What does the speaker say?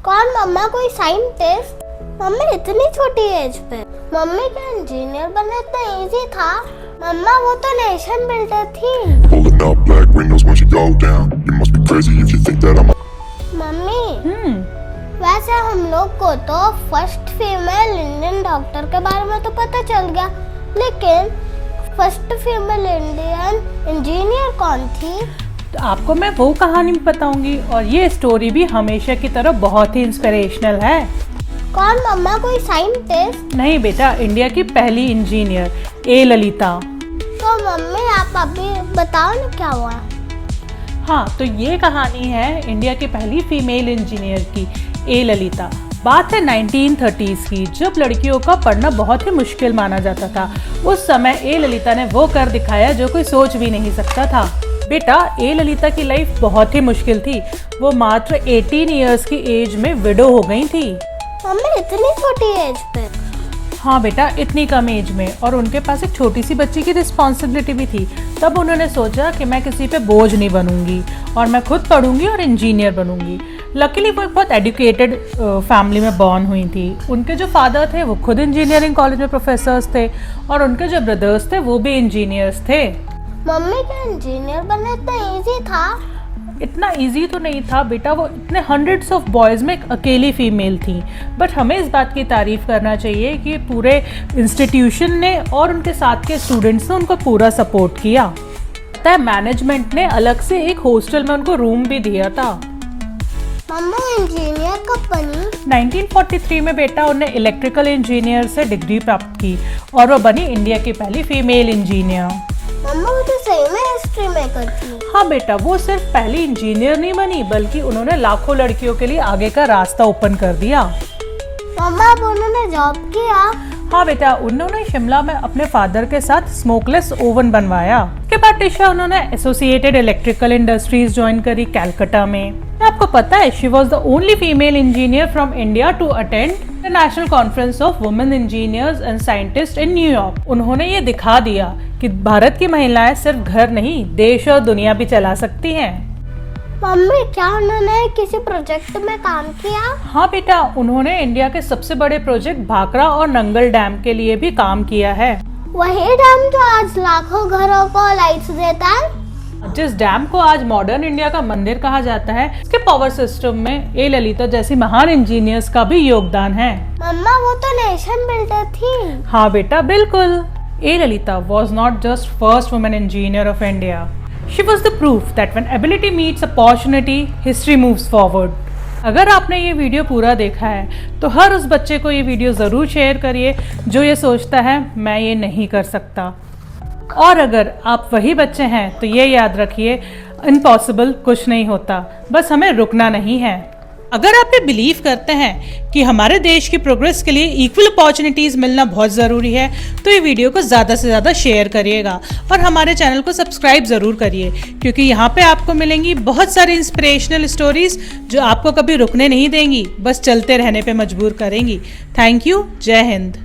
कौन मम्मा, कोई scientist? Mummy इतनी छोटी एज पे मम्मी क्या इंजीनियर बनना इतना इजी था? मम्मा वो तो नेशन बिल्डर थी। Pulling up black windows once you go down. You must be crazy if you think that I'm. Mummy वैसे हम लोग को तो फर्स्ट फीमेल इंडियन डॉक्टर के बारे में तो पता चल गया, लेकिन फर्स्ट फीमेल इंडियन इंजीनियर कौन थी? तो आपको मैं वो कहानी बताऊंगी और ये स्टोरी भी हमेशा की तरह बहुत ही इंस्पिरेशनल है। कौन मम्मा, कोई साइंटिस्ट? नहीं बेटा, इंडिया की पहली इंजीनियर ए ललिता। तो मम्मी आप अभी बताओ ना क्या हुआ। हाँ, तो ये कहानी है इंडिया की पहली फीमेल इंजीनियर की, ए ललिता। बात है 1930s की, जब लड़कियों का पढ़ना बहुत ही मुश्किल माना जाता था। उस समय ए ललिता ने वो कर दिखाया जो कोई सोच भी नहीं सकता था। बेटा, ए ललिता की लाइफ बहुत ही मुश्किल थी। वो मात्र 18 इयर्स की एज में विडो हो गई थी। मम्मी इतनी छोटी एज पे? हाँ बेटा, इतनी कम एज में, और उनके पास एक छोटी सी बच्ची की रिस्पॉन्सिबिलिटी भी थी। तब उन्होंने सोचा कि मैं किसी पे बोझ नहीं बनूंगी और मैं खुद पढ़ूंगी और इंजीनियर बनूंगी। लकीली वो एक बहुत एजुकेटेड फैमिली में बॉर्न हुई थी। उनके जो फादर थे वो खुद इंजीनियरिंग कॉलेज में प्रोफेसर्स थे और उनके जो ब्रदर्स थे वो भी इंजीनियर्स थे। मम्मी क्या इंजीनियर बनना इतना इजी था? इतना इजी तो नहीं था बेटा, वो इतने हंड्रेड्स ऑफ बॉयज़ में एक अकेली फीमेल थी। बट हमें इस बात की तारीफ़ करना चाहिए कि पूरे इंस्टीट्यूशन ने और उनके साथ के स्टूडेंट्स ने उनको पूरा सपोर्ट किया। तय मैनेजमेंट ने अलग से एक हॉस्टल में उनको रूम भी दिया था। मम्मा इंजीनियर कब बनी? 1943 में बेटा उन्हें इलेक्ट्रिकल इंजीनियर से डिग्री प्राप्त की और वो बनी इंडिया की पहली फीमेल इंजीनियर। मम्मा वो तो सही में हिस्ट्री मेकर थी। हाँ बेटा, वो सिर्फ पहली इंजीनियर नहीं बनी बल्कि उन्होंने लाखों लड़कियों के लिए आगे का रास्ता ओपन कर दिया। मम्मा अब उन्होंने जॉब किया? हाँ बेटा, उन्होंने शिमला में अपने फादर के साथ स्मोकलेस ओवन बनवाया। उसके बाद टिशा उन्होंने एसोसिएटेड इलेक्ट्रिकल इंडस्ट्रीज ज्वाइन करी कैलकाटा में। आपको पता है, she was the only female engineer from India to attend the national conference of women engineers and scientist in New York. उन्होंने ये दिखा दिया कि भारत की महिलाएं सिर्फ घर नहीं, देश और दुनिया भी चला सकती हैं। मम्मी क्या उन्होंने किसी प्रोजेक्ट में काम किया? हाँ बेटा, उन्होंने इंडिया के सबसे बड़े प्रोजेक्ट भाखड़ा और नंगल डैम के लिए भी काम किया है। वही डैम जो आज लाखों घरों को लाइट्स देता है? जिस डैम को आज मॉडर्न इंडिया का मंदिर कहा जाता है, इसके पावर सिस्टम में ए ललिता जैसी महान इंजीनियर्स का भी योगदान है। मम्मा वो तो नेशन बिल्डर थी। हाँ बेटा, बिल्कुल। ए Lalita was not just first woman engineer of India. She was the proof that when ability meets opportunity, history moves forward. अगर आपने ये वीडियो पूरा देखा है तो हर उस बच्चे को ये वीडियो ज़रूर शेयर करिए जो ये सोचता है मैं ये नहीं कर सकता। और अगर आप वही बच्चे हैं तो ये याद रखिए, इम्पॉसिबल कुछ नहीं होता, बस हमें रुकना नहीं है। अगर आप ये बिलीव करते हैं कि हमारे देश की प्रोग्रेस के लिए इक्वल अपॉर्चुनिटीज़ मिलना बहुत ज़रूरी है तो ये वीडियो को ज़्यादा से ज़्यादा शेयर करिएगा और हमारे चैनल को सब्सक्राइब ज़रूर करिए, क्योंकि यहाँ पे आपको मिलेंगी बहुत सारी इंस्पिरेशनल स्टोरीज़ जो आपको कभी रुकने नहीं देंगी, बस चलते रहने पे मजबूर करेंगी। Thank you. जय हिंद।